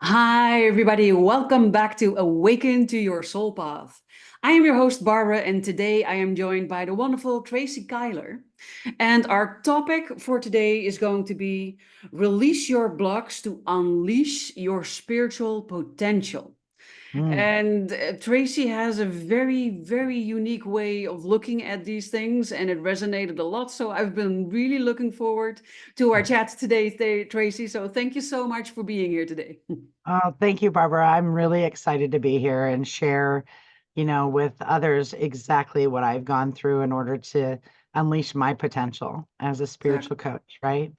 Hi, everybody. Welcome back to Awaken to Your Soul Path. I am your host, Barbara, and today I am joined by the wonderful Tracy Kyler. And our topic for today is going to be release your blocks to unleash your spiritual potential. Mm, And Tracy has a very, very unique way of looking at these things, and it resonated a lot. So I've been really looking forward to our chat today, Tracy. So thank you so much for being here today. oh, thank you, Barbara. I'm really excited to be here and share, with others exactly what I've gone through in order to unleash my potential as a spiritual Exactly. coach, right?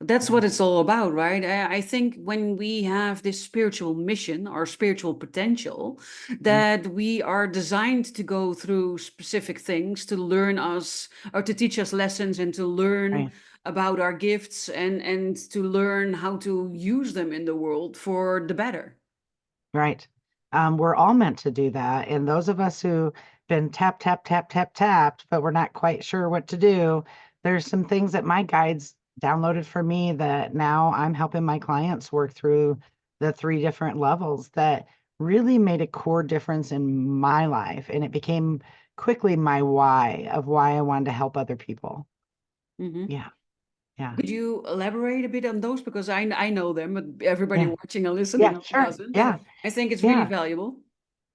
That's Yeah. what it's all about, right? I think when we have this spiritual mission or spiritual potential, Mm, that we are designed to go through specific things to learn us or to teach us lessons and to learn right, about our gifts and to learn how to use them in the world for the better. right. We're all meant to do that. And those of us who been tap, tap, tap, tap, tapped, but we're not quite sure what to do, there's some things that my guides downloaded for me that now I'm helping my clients work through the three different levels that really made a core difference in my life. And it became quickly my why of why I wanted to help other people. Mhm. Yeah, yeah, Could you elaborate a bit on those? Because I know them, but everybody yeah, watching and yeah, listening sure. doesn't. And Yeah, I think it's really yeah. valuable.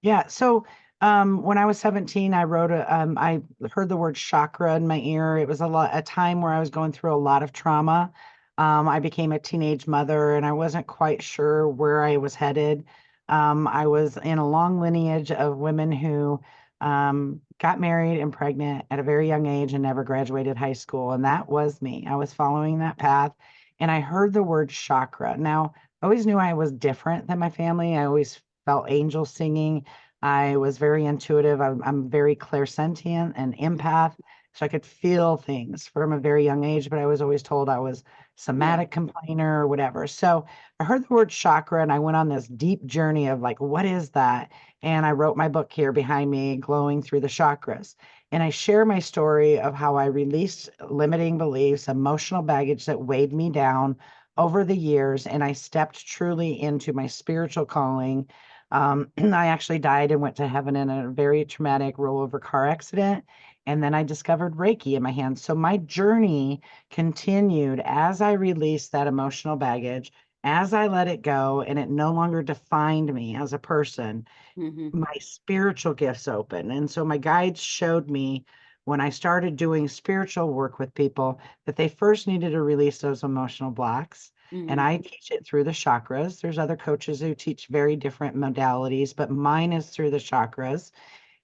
Yeah. So when I was 17, I heard the word chakra in my ear. It was a time where I was going through a lot of trauma. I became a teenage mother and I wasn't quite sure where I was headed. I was in a long lineage of women who got married and pregnant at a very young age and never graduated high school. And that was me. I was following that path. And I heard the word chakra. Now, I always knew I was different than my family. I always felt angels singing. I was very intuitive. I'm very clairsentient and empath. So I could feel things from a very young age, but I was always told I was Yeah. somatic complainer or whatever. So I heard the word chakra and I went on this deep journey of like, what is that? And I wrote my book here behind me, Glowing Through the Chakras. And I share my story of how I released limiting beliefs, emotional baggage that weighed me down over the years. And I stepped truly into my spiritual calling. I actually died and went to heaven in a very traumatic rollover car accident. And then I discovered Reiki in my hands. So my journey continued as I released that emotional baggage, as I let it go, and it no longer defined me as a person. Hmm. My spiritual gifts open. And so my guides showed me when I started doing spiritual work with people that they first needed to release those emotional blocks. And Hmm. I teach it through the chakras. There's other coaches who teach very different modalities, but mine is through the chakras.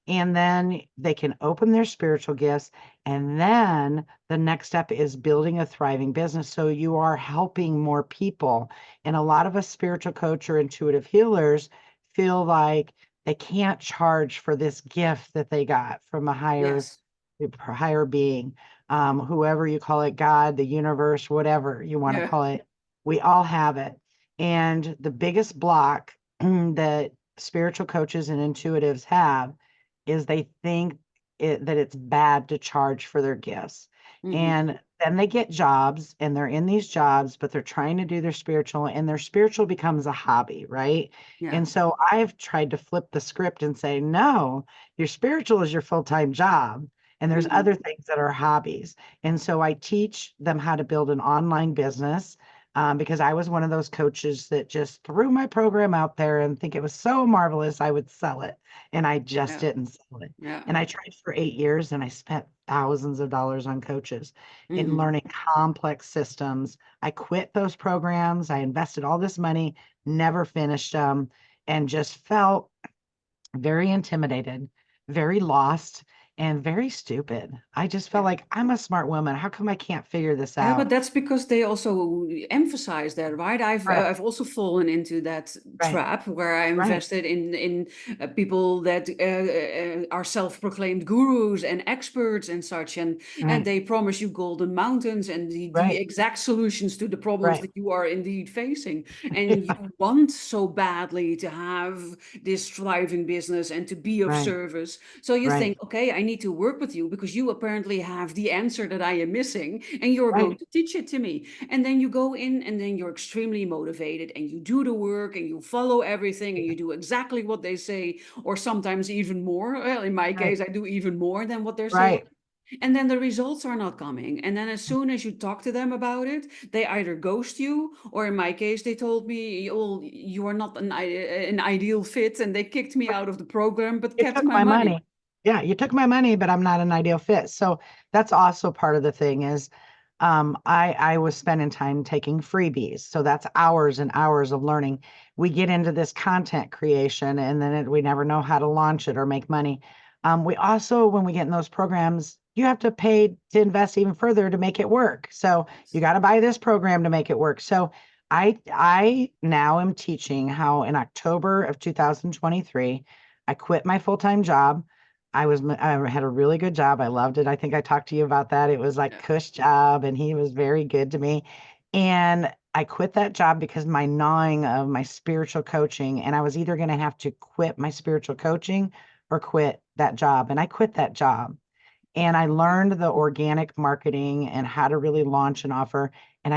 And then they can open their spiritual gifts. And then the next step is building a thriving business. So you are helping more people. And a lot of us spiritual coach or intuitive healers feel like they can't charge for this gift that they got from a Yes. higher being, whoever you call it, God, the universe, whatever you want to Yeah. call it. We all have it. And the biggest block that spiritual coaches and intuitives have is they think that it's bad to charge for their gifts. Hmm. And then they get jobs and they're in these jobs, but they're trying to do their spiritual and their spiritual becomes a hobby, right? Yeah. And so I've tried to flip the script and say, no, your spiritual is your full-time job. And there's Hmm. other things that are hobbies. And so I teach them how to build an online business because I was one of those coaches that just threw my program out there and think it was so marvelous I would sell it. And I just Yeah. didn't sell it. Yeah. And I tried for 8 years and I spent thousands of dollars on coaches in Hmm. learning complex systems. I quit those programs. I invested all this money, never finished them, and just felt very intimidated, very lost, and very stupid. I just felt Yeah. like I'm a smart woman. How come I can't figure this Yeah, but out? that's because they also emphasize that, right? Correct. I've also fallen into that Right. trap where I Right. invested in people that are self-proclaimed gurus and experts and such, and Right. they promise you golden mountains and the Right. exact solutions to the problems Right. that you are indeed facing, and you want so badly to have this thriving business and to be of Right. service. So you Right. think, okay, I need to work with you because you apparently have the answer that I am missing and you're going Right. to teach it to me. And then you go in and then you're extremely motivated and you do the work and you follow everything and you do exactly what they say, or sometimes even more. Well, in my Right. case, I do even more than what they're saying. Right. And then the results are not coming. And then as soon as you talk to them about it, they either ghost you, or in my case, they told me, "Oh, you are not an ideal fit," and they kicked me out of the program, but You kept took my my money. money. Yeah, you took my money, but I'm not an ideal fit. So that's also part of the thing is I was spending time taking freebies. So that's hours and hours of learning. We get into this content creation and then we never know how to launch it or make money. We also, when we get in those programs, you have to pay to invest even further to make it work. So you got to buy this program to make it work. So I now am teaching how in October of 2023, I quit my full-time job. I had a really good job. I loved it. I think I talked to you about that. It was like Yeah. cush job and he was very good to me. And I quit that job because my gnawing of my spiritual coaching, and I was either going to have to quit my spiritual coaching or quit that job. And I quit that job. And I learned the organic marketing and how to really launch an offer. And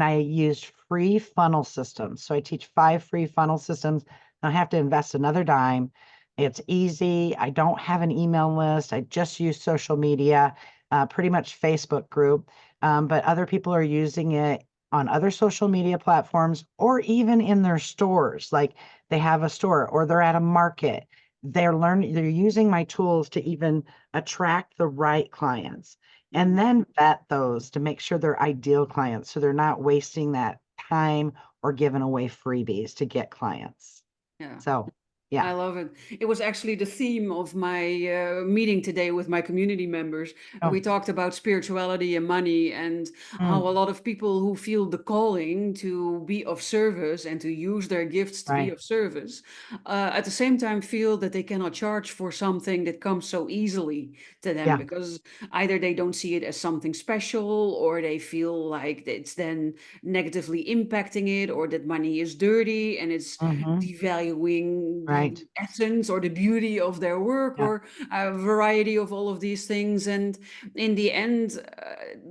I used free funnel systems. So I teach 5 free funnel systems. I don't have to invest another dime. It's easy. I don't have an email list. I just use social media, pretty much Facebook group. But other people are using it on other social media platforms or even in their stores. Like they have a store or they're at a market. They're using my tools to even attract the right clients and Mhm. then vet those to make sure they're ideal clients so they're not wasting that time or giving away freebies to get clients. Yeah. So, yeah. I love it. It was actually the theme of my meeting today with my community members. Oh, We talked about spirituality and money, and how a mm, lot of people who feel the calling to be of service and to use their gifts to be right, of service, at the same time feel that they cannot charge for something that comes so easily to them, yeah, because either they don't see it as something special, or they feel like it's then negatively impacting it, or that money is dirty and it's hmm, devaluing the right, essence or the beauty of their work, yeah, or a variety of all of these things. And in the end,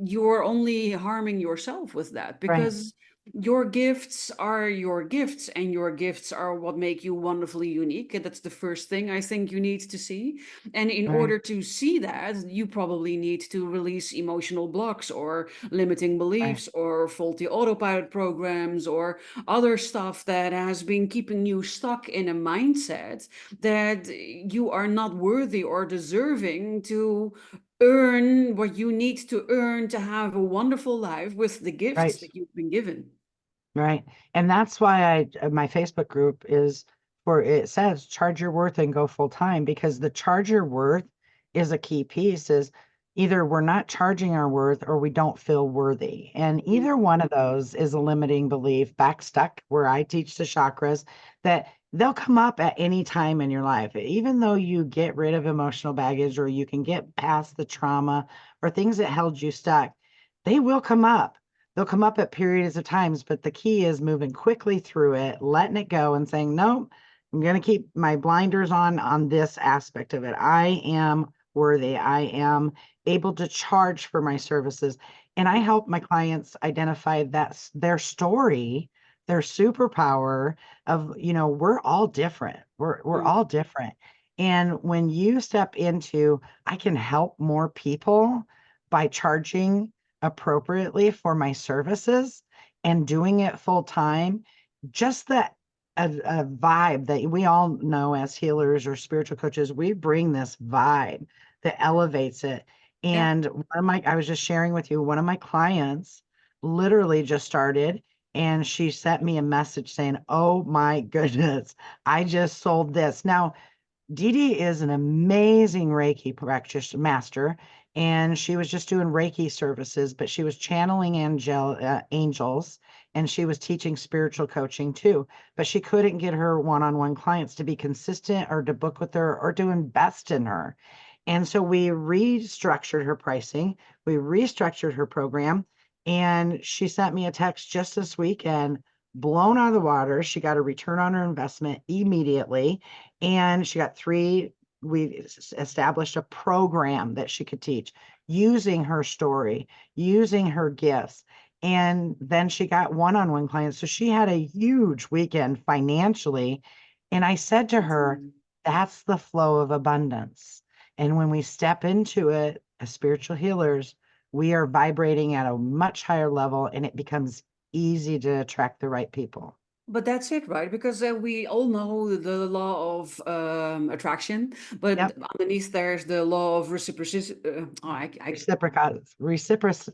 you're only harming yourself with that, right, because your gifts are your gifts, and your gifts are what make you wonderfully unique. And that's the first thing I think you need to see. And in right, order to see that, you probably need to release emotional blocks, or limiting right, beliefs, or faulty autopilot programs, or other stuff that has been keeping you stuck in a mindset that you are not worthy or deserving to earn what you need to earn to have a wonderful life with the gifts right. that you've been given. Right. And that's why my Facebook group is where it says charge your worth and go full time because the charge your worth is a key piece is either we're not charging our worth or we don't feel worthy. And Mm. either one of those is a limiting belief back stuck where I teach the chakras that they'll come up at any time in your life. Even though you get rid of emotional baggage or you can get past the trauma or things that held you stuck, they will come up. They'll come up at periods of times, but the key is moving quickly through it, letting it go and saying, nope, I'm going to keep my blinders on this aspect of it. I am worthy. I am able to charge for my services. And I help my clients identify that's their story, their superpower of, we're all different. We're Mm. all different. And when you step into, I can help more people by charging appropriately for my services and doing it full time, just that a vibe that we all know as healers or spiritual coaches, we bring this vibe that elevates it. Yeah. And I was just sharing with you, one of my clients literally just started and she sent me a message saying, oh my goodness, I just sold this. Now, Dee Dee is an amazing Reiki practitioner master, and she was just doing Reiki services, but she was channeling angels, and she was teaching spiritual coaching too. But she couldn't get her one-on-one clients to be consistent or to book with her or to invest in her. And so we restructured her pricing, we restructured her program, and she sent me a text just this weekend, blown out of the water. She got a return on her investment immediately and she got 3 we established a program that she could teach using her story, using her gifts. And then she got one-on-one clients. So she had a huge weekend financially. And I said to her, Awesome. that's the flow of abundance. And when we step into it as spiritual healers, we are vibrating at a much higher level and it becomes easy to attract the right people. But that's it, right? Because we all know the law of attraction, but Yep. underneath there's the law of reciprocity. Reciprocity.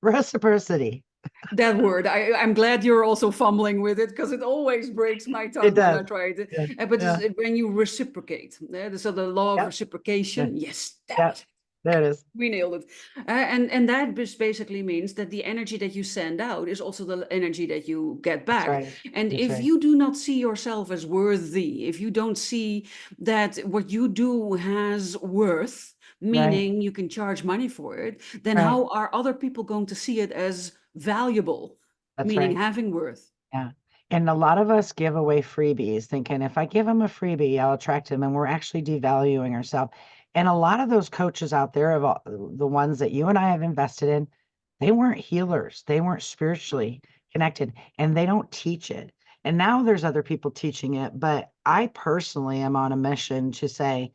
Reciprocity. That word. I'm glad you're also fumbling with it because it always breaks my It tongue when I does. try it. Yeah. But Yeah. when you reciprocate, so the law of Yep. Yeah. reciprocation, yes, that Yep. was it. There it is. We nailed it. And that basically means that the energy that you send out is also the energy that you get That's back. right. And That's if right. you do not see yourself as worthy, if you don't see that what you do has worth, Right. meaning you can charge money for it, then Right. how are other people going to see it as valuable, That's meaning right. having worth? Yeah. And a lot of us give away freebies thinking if I give them a freebie, I'll attract them. And we're actually devaluing ourselves. And a lot of those coaches out there, of all, the ones that you and I have invested in, they weren't healers. They weren't spiritually connected and they don't teach it. And now there's other people teaching it. But I personally am on a mission to say,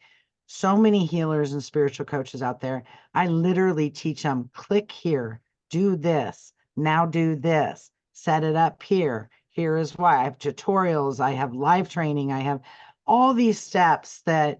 so many healers and spiritual coaches out there, I literally teach them click here, do this, now do this, set it up here. Here is why I have tutorials, I have live training, I have all these steps that,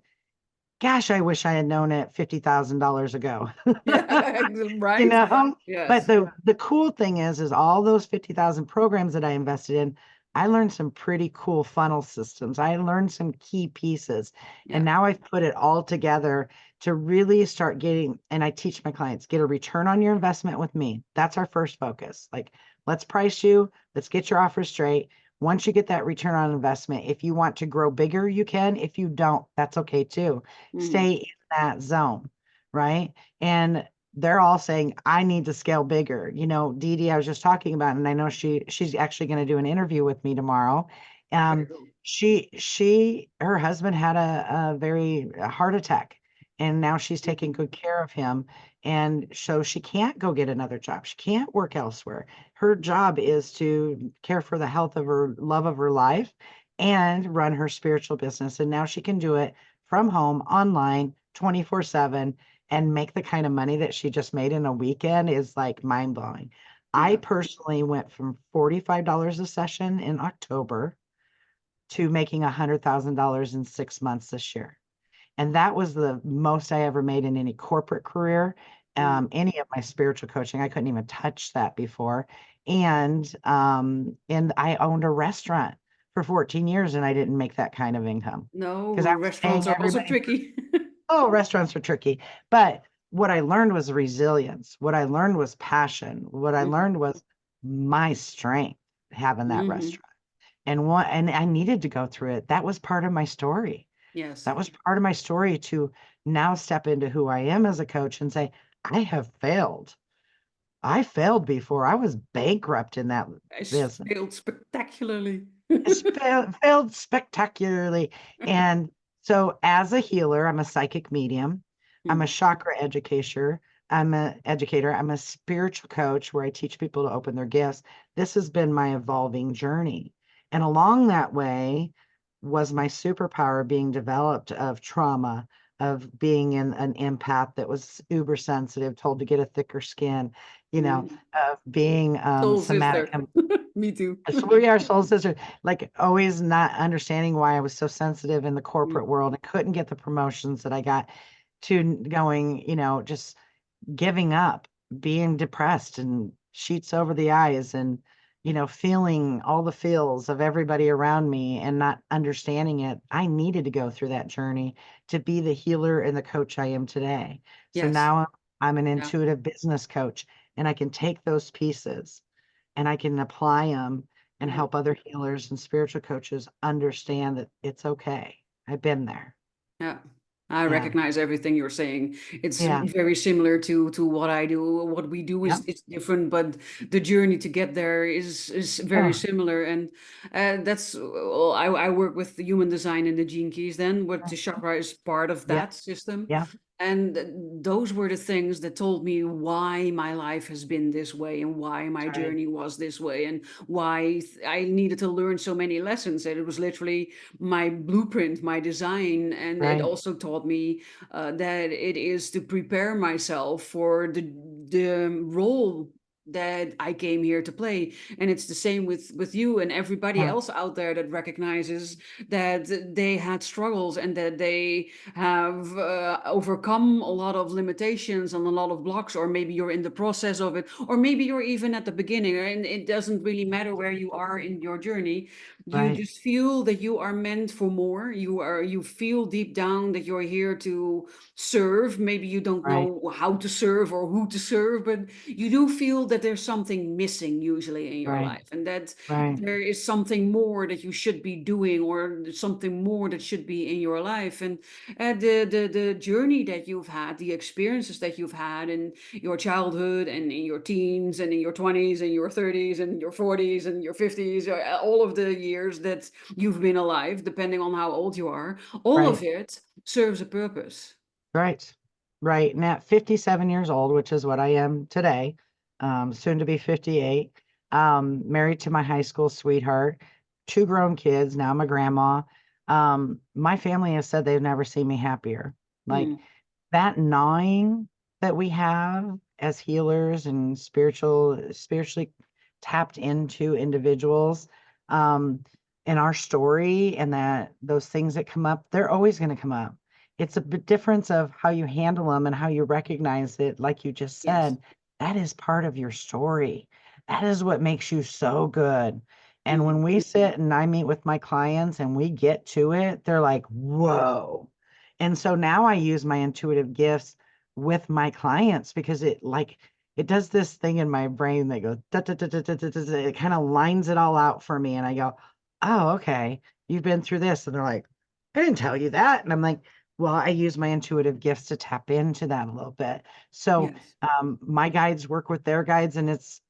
gosh, I wish I had known it $50,000 ago. Yeah, You right? know, but Yes. the cool thing is all those 50,000 programs that I invested in, I learned some pretty cool funnel systems. I learned some key pieces, and Yeah. now I've put it all together to really start getting, and I teach my clients, get a return on your investment with me. That's our first focus. Like, let's price you, let's get your offer straight. Once you get that return on investment, if you want to grow bigger, you can. If you don't, that's okay too. Mhm. Stay in that zone, right? And they're all saying, I need to scale bigger. You know, Dee Dee, I was just talking about, and I know she's actually going to do an interview with me tomorrow. Very Um, cool. her husband had a heart attack, and now she's taking Mhm. good care of him. And so she can't go get another job. She can't work elsewhere. Her job is to care for the health of her love of her life and run her spiritual business. And now she can do it from home, online, 24/7 and make the kind of money that she just made in a weekend is like mind blowing. I Yeah. personally went from $45 a session in October to making $100,000 in 6 months this year. And that was the most I ever made in any corporate career, Mm. any of my spiritual coaching. I couldn't even touch that before. And I owned a restaurant for 14 years and I didn't make that kind of income No, because I was restaurants paying are also everybody. tricky. Oh, restaurants are tricky. But what I learned was resilience. What I learned was passion. What I Mhm. learned was my strength having that Mhm. restaurant. And I needed to go through it. That was part of my story. Yes. That was part of my story to now step into who I am as a coach and say, I have failed. I failed before. I was bankrupt in that I business. failed spectacularly. It's failed spectacularly. And so, as a healer, I'm a psychic medium. I'm a Mm. chakra educator. I'm an educator. I'm a spiritual coach where I teach people to open their gifts. This has been my evolving journey. And along that way was my superpower being developed of trauma, of being in an empath that was uber sensitive, told to get a thicker skin, Mm. of being Soul somatic. sister. Me too. So we are soul sisters, like always not understanding why I was so sensitive in the Mm. corporate world and couldn't get the promotions that I got to going, just giving up, being depressed and sheets over the eyes and, feeling all the feels of everybody around me and not understanding it. I needed to go through that journey to be the healer and the coach I am today. So Yes. now I'm an Yeah. intuitive business coach and I can take those pieces and I can apply them and Yeah. help other healers and spiritual coaches understand that it's okay. I've been there. Yeah. I Yeah. recognize everything you're saying. It's Yeah. very similar to what I do. What we do is Yep. it's different, but the journey to get there is very Oh, similar. And that's well, I work with the human design and the gene keys. Then, what the chakra is part of yeah. that system. Yeah. And those were the things that told me why my life has been this way and why my That's right. journey was this way and why I needed to learn so many lessons. And it was literally my blueprint, my design. And it Right. also taught me that it is to prepare myself for the role that I came here to play. And it's the same with you and everybody Yeah. else out there that recognizes that they had struggles and that they have overcome a lot of limitations and a lot of blocks, or maybe you're in the process of it, or maybe you're even at the beginning, and it doesn't really matter where you are in your journey. You Right. just feel that you are meant for more. You feel deep down that you're here to serve. Maybe you don't Right. know how to serve or who to serve, but you do feel that there's something missing usually in your Right. life, and that Right. there is something more that you should be doing, or something more that should be in your life. And the journey that you've had, the experiences that you've had in your childhood and in your teens and in your 20s and your 30s and your 40s and your 50s, all of the years that you've been alive, depending on how old you are, all of Right. it serves a purpose. Right. Right. And at 57 years old, which is what I am today, soon to be 58, married to my high school sweetheart, two grown kids. Now I'm a grandma. My family has said they've never seen me happier. Like Mm, that gnawing that we have as healers and spiritually tapped into individuals, um, in our story, and that those things that come up, they're always going to come up. It's a bit difference of how you handle them and how you recognize it. Like you just yes. said, that is part of your story. That is what makes you so good. And Mm, when we sit and I meet with my clients and we get to it, they're like, whoa. And so now I use my intuitive gifts with my clients because it does this thing in my brain that goes da, da, da, da, da, da, da, da. It kind of lines it all out for me. And I go, oh, okay, you've been through this. And they're like, I didn't tell you that. And I'm like, well, I use my intuitive gifts to tap into that a little bit. So yes. my guides work with their guides, and it's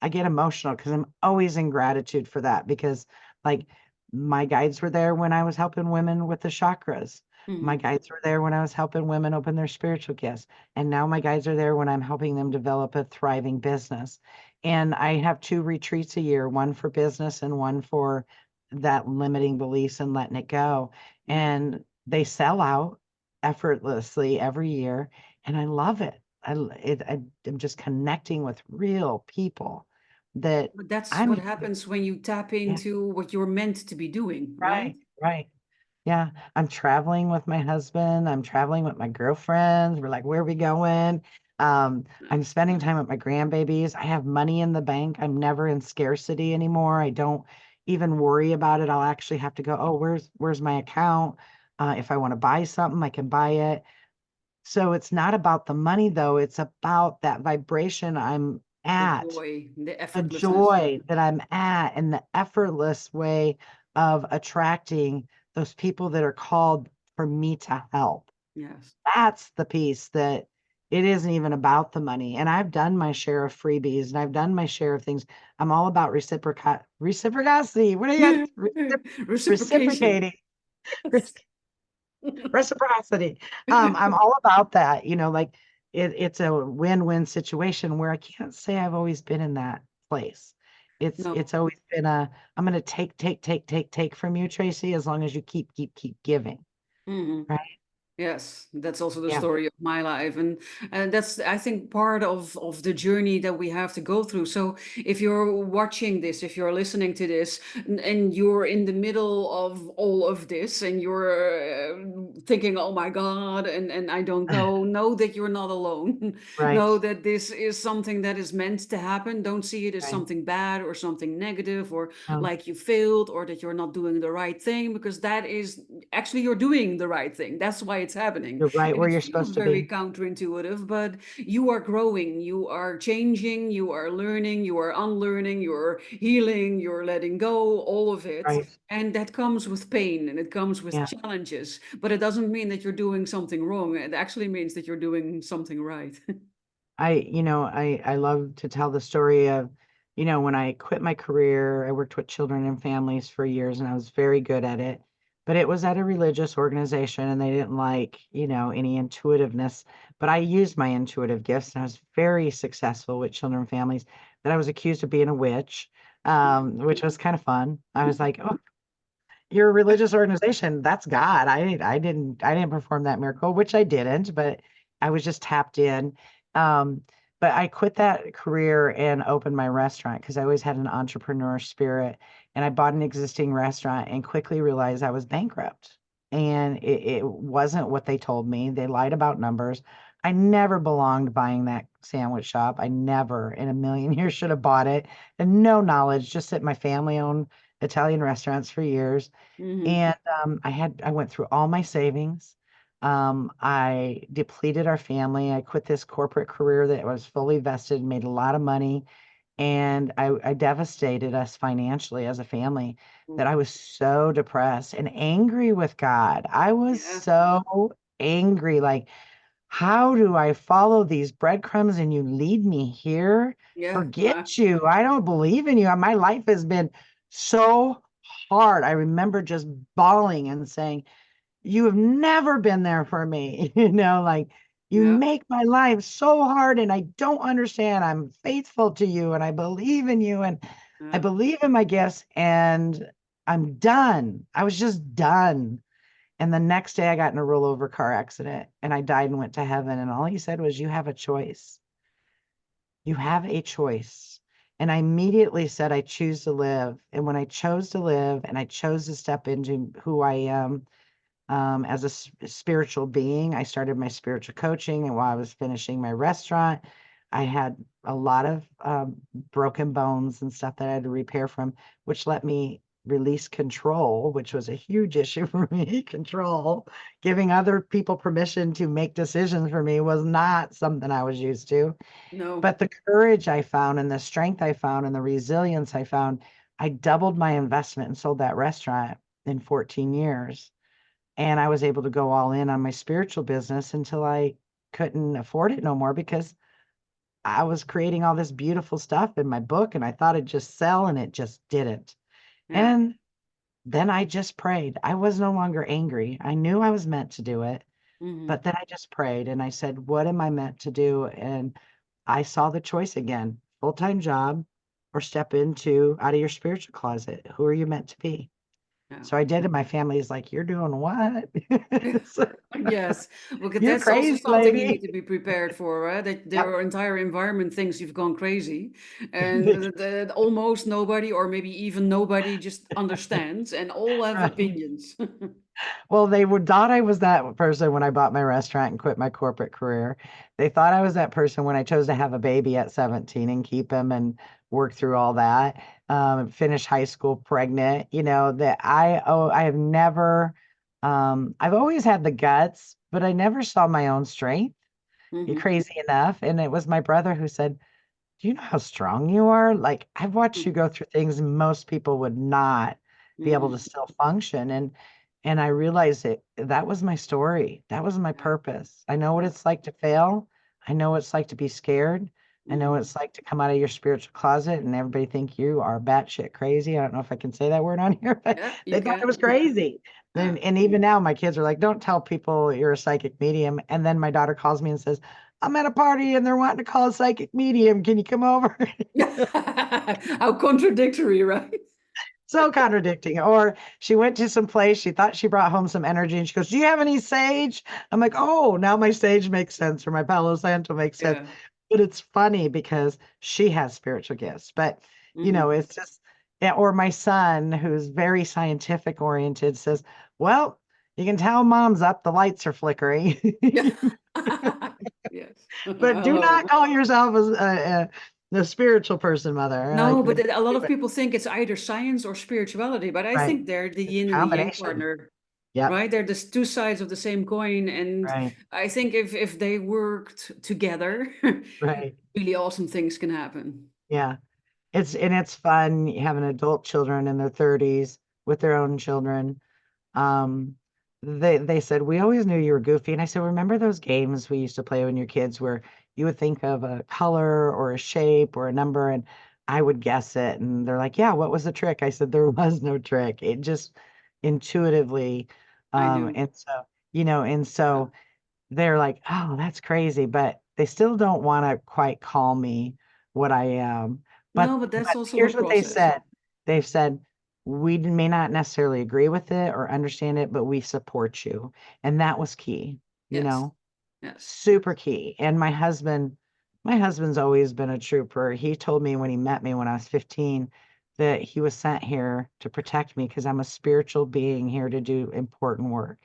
I get emotional because I'm always in gratitude for that because like my guides were there when I was helping women with the chakras. My Mm, guides were there when I was helping women open their spiritual gifts. And now my guides are there when I'm helping them develop a thriving business. And I have two retreats a year, one for business and one for that limiting beliefs and letting it go. yeah. And they sell out effortlessly every year. And I love it. I'm just connecting with real people that But that's I'm what happens when you tap yeah, into what you're meant to be doing, right? right, right. Yeah, I'm traveling with my husband. I'm traveling with my girlfriends. We're like, where are we going? I'm Nice. spending time with my grandbabies. I have money in the bank. I'm never in scarcity anymore. I don't even worry about it. I'll actually have to go, oh, where's my account? If I want to buy something, I can buy it. So it's not about the money though. It's about that vibration I'm The at, joy, the the effortlessness. joy that I'm at, and the effortless way of attracting those people that are called for me to help. Yes. That's the piece that it isn't even about the money. And I've done my share of freebies and I've done my share of things. I'm all about reciprocity. What do you got? Reciprocation. Reciprocating. Yes. Reciprocity. I'm all about that, like it's a win-win situation where I can't say I've always been in that place. It's No. always been I'm gonna take from you, Tracy, as long as you keep giving. Mhm. Right? Yes, that's also the Yeah, story of my life, and that's, I think, part of the journey that we have to go through. So if you're watching this, if you're listening to this, and you're in the middle of all of this, and you're thinking, "Oh my God," and I don't know that you're not alone. right, Know that this is something that is meant to happen. Don't see it as right. something bad or something negative, or Um, like you failed, or that you're not doing the right thing, because that is actually you're doing the right thing. That's why it's happening. You're right And where it you're feels supposed to very be. counterintuitive, but you are growing, you are changing, you are learning, you are unlearning, you're healing, you're letting go, all of it. Right. And that comes with pain and it comes with Yeah. challenges, but it doesn't mean that you're doing something wrong. It actually means that you're doing something right. I love to tell the story of, when I quit my career, I worked with children and families for years and I was very good at it. But it was at a religious organization and they didn't like, any intuitiveness. But I used my intuitive gifts and I was very successful with children and families. That I was accused of being a witch, which was kind of fun. I was like, oh, you're a religious organization. That's God. I didn't perform that miracle, which I didn't, but I was just tapped in. Um, but I quit that career and opened my restaurant because I always had an entrepreneur spirit. And I bought an existing restaurant and quickly realized I was bankrupt. And it wasn't what they told me. They lied about numbers. I never belonged buying that sandwich shop. I never in a million years should have bought it. And no knowledge, just that my family owned Italian restaurants for years. Hmm. And I went through all my savings. I depleted our family. I quit this corporate career that was fully vested, made a lot of money, and I devastated us financially as a family that I was so depressed and angry with God. I was Yeah, so angry. Like, how do I follow these breadcrumbs and you lead me here? yeah, Forget you. I don't believe in you. My life has been so hard. I remember just bawling and saying, you have never been there for me. Like you yeah, make my life so hard and I don't understand. I'm faithful to you and I believe in you and I yeah. believe in my gifts and I'm done. I was just done. And the next day I got in a rollover car accident and I died and went to heaven. And all he said was, you have a choice. You have a choice. And I immediately said, I choose to live. And when I chose to live and I chose to step into who I am, as a spiritual being. I started my spiritual coaching, and while I was finishing my restaurant, I had a lot of broken bones and stuff that I had to repair from, which let me release control, which was a huge issue for me. Control, giving other people permission to make decisions for me was not something I was used to. No. But the courage I found and the strength I found and the resilience I found, I doubled my investment and sold that restaurant in 14 years and I was able to go all in on my spiritual business until I couldn't afford it no more because I was creating all this beautiful stuff in my book and I thought it'd just sell and it just didn't. Yeah. And then I just prayed. I was no longer angry. I knew I was meant to do it, Hmm. but then I just prayed and I said, what am I meant to do? And I saw the choice again, full-time job or step into out of your spiritual closet. Who are you meant to be? Yeah. So I did, and my family is like, "You're doing what?" So, Yes, because you're that's also crazy, something you need lady. to be prepared for, right? That Yep. their entire environment thinks you've gone crazy, and that almost nobody, or maybe even nobody, just understands, and all have Right. opinions. Well, they would thought I was that person when I bought my restaurant and quit my corporate career. They thought I was that person when I chose to have a baby at 17 and keep him and work through all that. Finish high school pregnant, that I have never, I've always had the guts, but I never saw my own strength. You're Hmm. crazy enough. And it was my brother who said, do you know how strong you are? Like I've watched you go through things most people would not be able to Hmm. still function. And I realized that was my story. That was my Yeah, purpose. I know what yeah. it's like to fail. I know what it's like to be scared. I know what Hmm. it's like to come out of your spiritual closet and everybody think you are batshit crazy. I don't know if I can say that word on here, but Yeah, they you thought I was can. crazy. Yeah. And even now my kids are like, don't tell people you're a psychic medium. And then my daughter calls me and says, I'm at a party and they're wanting to call a psychic medium. Can you come over? How contradictory, right? So contradicting. Or she went to some place, she thought she brought home some energy, and she goes, do you have any sage? I'm like, oh, now my sage makes sense, or my Palo Santo makes sense. Yeah. But it's funny because she has spiritual gifts. But, Hmm. it's just, yeah, or my son, who's very scientific oriented, says, well, you can tell mom's up, the lights are flickering. Yes. But do not Oh. call yourself a spiritual person, mother. No, Like but the a lot of people think it's either science or spirituality, but I right. think they're the It's a yin and the yang combination. partner. Yep. right? They're the two sides of the same coin, and Right. I think if they worked together, Right. really awesome things can happen. Yeah. It's fun having adult children in their 30s with their own children. Um, they said, we always knew you were goofy. And I said, remember those games we used to play when you're kids where you would think of a color or a shape or a number and I would guess it. And they're like, yeah, what was the trick? I said, there was no trick. It just intuitively. I knew. And so, and Yeah. so they're like, oh, that's crazy, but they still don't want to quite call me what I am. No, but that's But also a here's what they process. said. They've said, we may not necessarily agree with it or understand it, but we support you. And that was key, you Yes. know, Yes. super key. And my husband's always been a trooper. He told me when he met me when I was 15 that he was sent here to protect me because I'm a spiritual being here to do important work.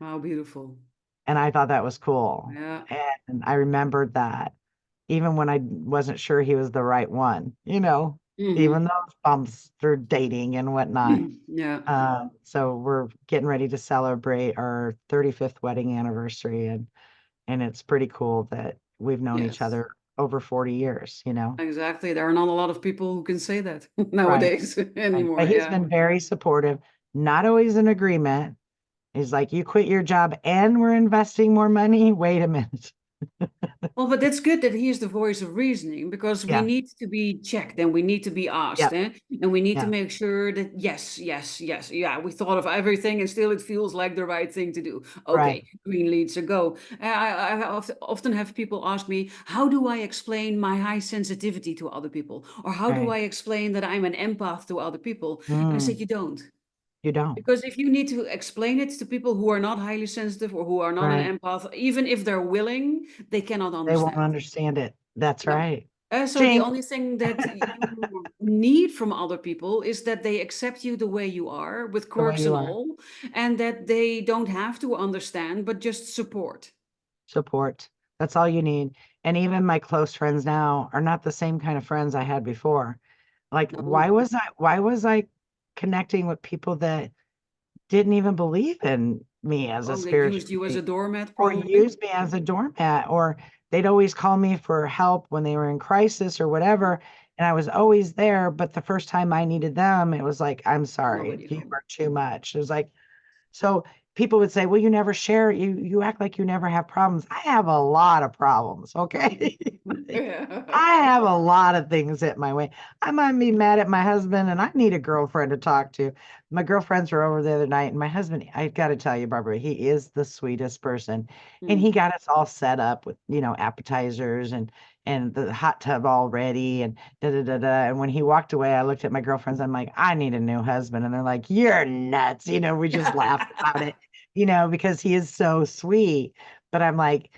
How beautiful. And I thought that was cool. Yeah. And I remembered that even when I wasn't sure he was the right one, even Hmm. those bumps through dating and whatnot. Yeah. So we're getting ready to celebrate our 35th wedding anniversary, and it's pretty cool that we've known each Yes. other over 40 years. Exactly. There are not a lot of people who can say that Right. nowadays Right. anymore. But he's Yeah. been very supportive, not always in agreement. He's like, you quit your job and we're investing more money. Wait a minute. Well, but that's good that he is the voice of reasoning because we Yeah. need to be checked and we need to be asked, Yep. eh? And we need to Yeah. make sure that yes, yes, yes, yeah, we thought of everything and still it feels like the right thing to do. Right. Okay, green leads a go. Often have people ask me, how do I explain my high sensitivity to other people? Or how do Right. I explain that I'm an empath to other people? And I said, Mm, you don't. you don't. Because if you need to explain it to people who are not highly sensitive or who are not Right. an empath, even if they're willing, they cannot They won't understand. understand it. That's No. right. So the Jinx. only thing that you need from other people is that they accept you the way you are, with The way quirks you and are. all, and that they don't have to understand, but just support. Support. That's all you need. And even my close friends now are not the same kind of friends I had before. Like, No. why was I connecting with people that didn't even believe in me as a Well, they spiritual used you as a being doormat, or probably. used me as a doormat, or they'd always call me for help when they were in crisis or whatever. And I was always there. But the first time I needed them, it was like, I'm sorry, Nobody you home. are too much. It was like, so people would say, well, you never share, you act like you never have problems. I have a lot of problems, okay? Yeah. I have a lot of things hit my way. I might be mad at my husband and I need a girlfriend to talk to. My girlfriends were over the other night, and my husband, I got to tell you, Barbara, he is the sweetest person. And he Hmm. got us all set up with, appetizers and the hot tub all ready and da da da da. And when he walked away, I looked at my girlfriends. I'm like, I need a new husband. And they're like, you're nuts. We just laughed about it, because he is so sweet. But I'm like,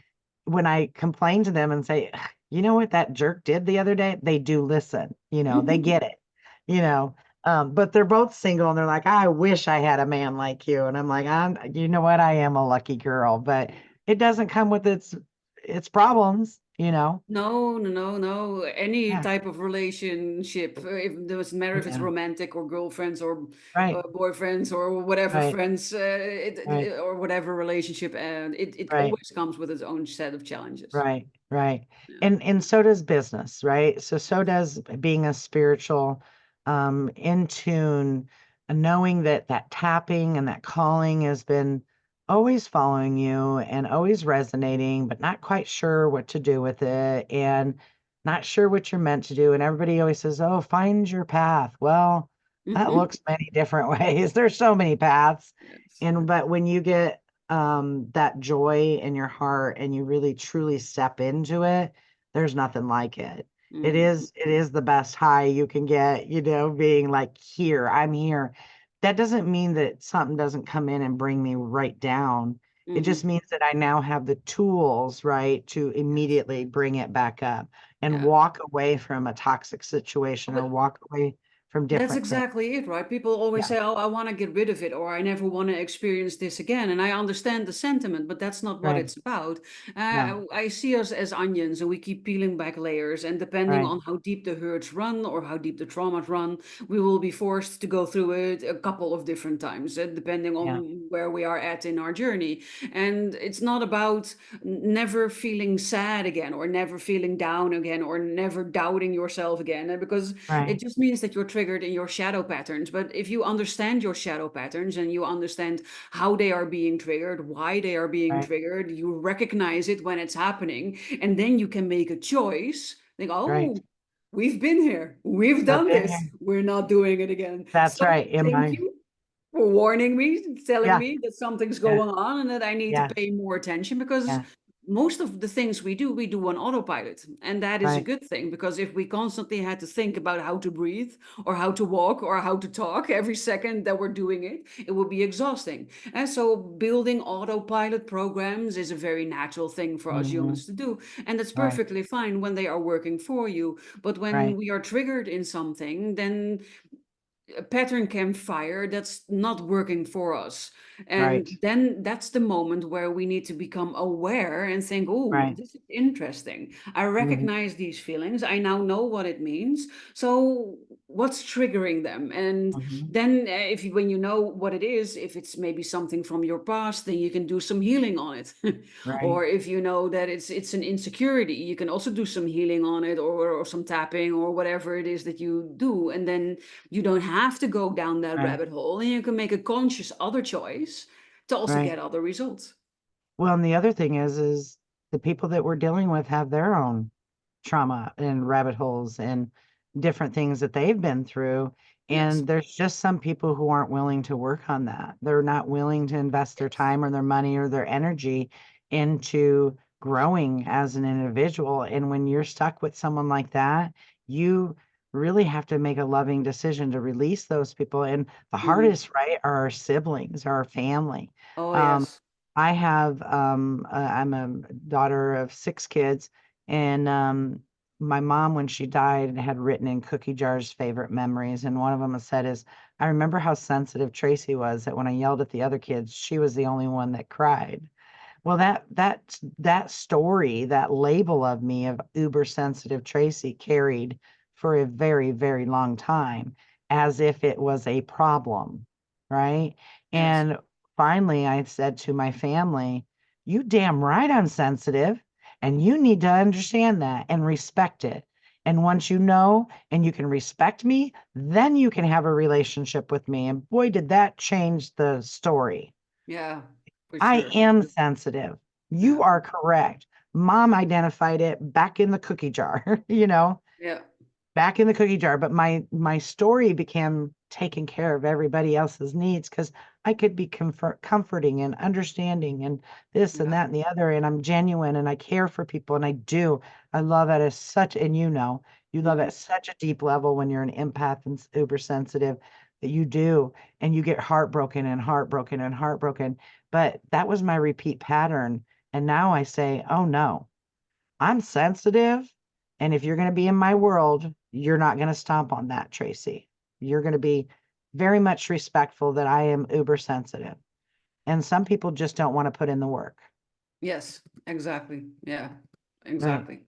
when I complain to them and say, you know what that jerk did the other day? They do listen, they get it, you Yeah. know. But they're both single and they're like, I wish I had a man like you. And I'm like, you know what? I am a lucky girl, but it doesn't come with its problems. No, no, no, no. Any Yeah, type of relationship, if it doesn't matter if it's yeah, romantic or girlfriends or right, boyfriends or whatever right, friends, right, or whatever relationship, and it right. always comes with its own set of challenges. Right, right. Yeah. And so does business, right? So does being a spiritual in tune, knowing that that tapping and that calling has been always following you and always resonating, but not quite sure what to do with it and not sure what you're meant to do. And everybody always says, "Oh, find your path." Well, that Hmm. looks many different ways. There's so many paths. Yes. But when you get that joy in your heart and you really truly step into it, there's nothing like it. It Hmm. is it is the best high you can get, being like, here, I'm here. That doesn't mean that something doesn't come in and bring me right down. It just Hmm. means that I now have the tools, right, to Yes. immediately bring it back up and Yeah. walk away from a toxic situation or But walk away from That's different things. exactly it, right? People always Yeah, say, "Oh, I want to get rid of it," or "I never want to experience this again." And I understand the sentiment, but that's not what right. it's about. No, I see us as onions, and we keep peeling back layers. And depending right. on how deep the hurts run or how deep the traumas run, we will be forced to go through it a couple of different times, depending Yeah, on where we are at in our journey. And it's not about never feeling sad again, or never feeling down again, or never doubting yourself again, because it right, just means that you're triggered in your shadow patterns. But if you understand your shadow patterns and you understand how they are being triggered, why they are being right, triggered, you recognize it when it's happening, and then you can make a choice. Think, right. oh, we've been here, we've I've done been this, here. we're not doing it again. That's So right. In thank my, you for warning me, telling yeah, me that something's yeah, going on and that I need to yeah, pay more attention, because yeah, most of the things we do on autopilot. And that is a right, good thing, because if we constantly had to think about how to breathe or how to walk or how to talk every second that we're doing it, it would be exhausting. And so building autopilot programs is a very natural thing for us hmm, humans to do. And that's right, perfectly fine when they are working for you. But when right, we are triggered in something, then a pattern can fire that's not working for us. right, And then that's the moment where we need to become aware and think, oh, right, this is interesting. I hmm, recognize these feelings. I now know what it means. So what's triggering them? And hmm, then when you know what it is, if it's maybe something from your past, then you can do some healing on it. right, Or if you know that it's an insecurity, you can also do some healing on it, or some tapping or whatever it is that you do. And then you don't have to go down that right, rabbit hole, and you can make a conscious other choice to also right. get other results. Well, and the other thing is the people that we're dealing with have their own trauma and rabbit holes and different things that they've been through. Yes. And there's just some people who aren't willing to work on that. They're not willing to invest their Yes. time or their money or their energy into growing as an individual. And when you're stuck with someone like that, you really have to make a loving decision to release those people. And the Mhm. hardest, right, are our siblings, our family. Oh, Um, yes. I'm a daughter of 6 kids, and my mom, when she died, had written in cookie jars favorite memories, and one of them said is, I remember how sensitive Tracy was, that when I yelled at the other kids, she was the only one that cried. Well, that story, that label of me of uber sensitive Tracy carried for a very, very long time as if it was a problem, right? Yes. And finally I said to my family, you damn right I'm sensitive, and you need to understand that and respect it. And once you know and you can respect me, then you can have a relationship with me. And boy, did that change the story. Yeah, for I sure. am sensitive. Yeah. You are correct. Mom identified it back in the cookie jar, Yeah. back in the cookie jar, but my story became taking care of everybody else's needs because I could be comforting and understanding and this and Yeah. that and the other, and I'm genuine and I care for people, and I do. I love it as such, and you love Mhm. at such a deep level when you're an empath and uber sensitive, that you do, and you get heartbroken and heartbroken and heartbroken. But that was my repeat pattern, and now I say, oh no, I'm sensitive. And if you're going to be in my world, you're not going to stomp on that, Tracy. You're going to be very much respectful that I am uber sensitive. And some people just don't want to put in the work. Yes, exactly. Yeah, Right. exactly.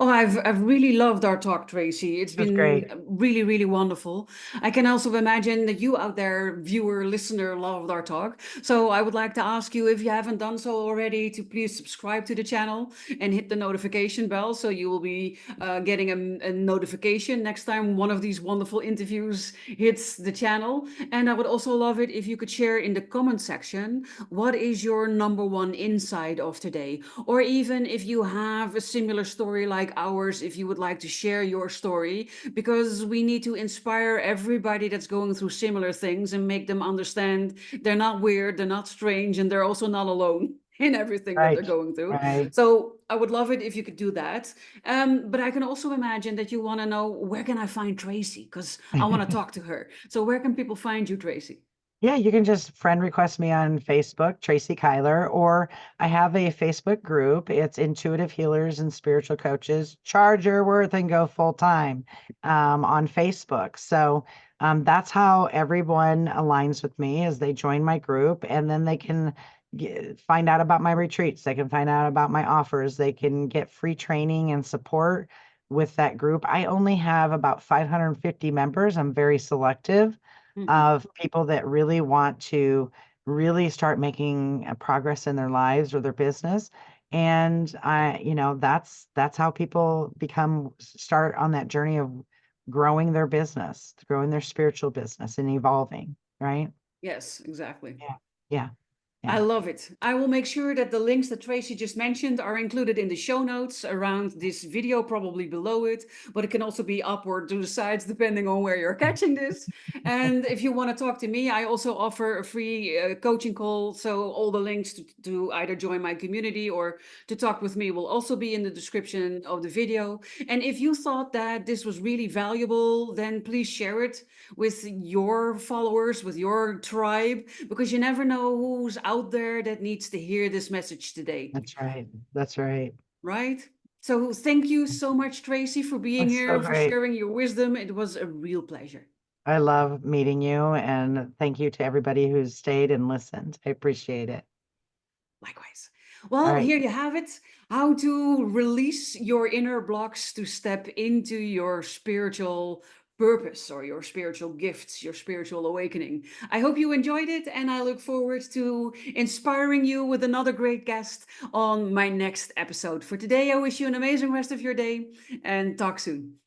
Oh, I've really loved our talk, Tracy. It's It was been great. really, really wonderful. I can also imagine that you out there, viewer, listener, loved our talk. So I would like to ask you, if you haven't done so already, to please subscribe to the channel and hit the notification bell, so you will be getting a notification next time one of these wonderful interviews hits the channel. And I would also love it if you could share in the comment section, what is your number one insight of today? Or even if you have a similar story like ours, if you would like to share your story, because we need to inspire everybody that's going through similar things and make them understand they're not weird, they're not strange, and they're also not alone in everything that they're Right. going through. Right. So I would love it if you could do that. But I can also imagine that you want to know, where can I find Tracy? Because I want to talk to her. So where can people find you, Tracy? Yeah, you can just friend request me on Facebook, Tracy Kyler, or I have a Facebook group. It's Intuitive Healers and Spiritual Coaches. Charge your worth and go full time on Facebook. So that's how everyone aligns with me as they join my group, and then they can find out about my retreats. They can find out about my offers. They can get free training and support with that group. I only have about 550 members. I'm very selective Mhm. of people that really want to really start making a progress in their lives or their business. And that's how people start on that journey of growing their business, growing their spiritual business and evolving, right? Yes, exactly. Yeah. Yeah. I Yeah. love it. I will make sure that the links that Tracy just mentioned are included in the show notes around this video, probably below it, but it can also be up or to the sides depending on where you're catching this. And if you want to talk to me, I also offer a free coaching call. So all the links to either join my community or to talk with me will also be in the description of the video. And if you thought that this was really valuable, then please share it with your followers, with your tribe, because you never know who's out there that needs to hear this message today, That's right. That's right. right? So thank you so much, Tracy, for being That's so here, for great. sharing your wisdom. It was a real pleasure. I love meeting you, and thank you to everybody who's stayed and listened. I appreciate it. Likewise. All Well, right. here you have it. How to release your inner blocks to step into your spiritual purpose or your spiritual gifts, your spiritual awakening. I hope you enjoyed it, and I look forward to inspiring you with another great guest on my next episode. For today, I wish you an amazing rest of your day and talk soon.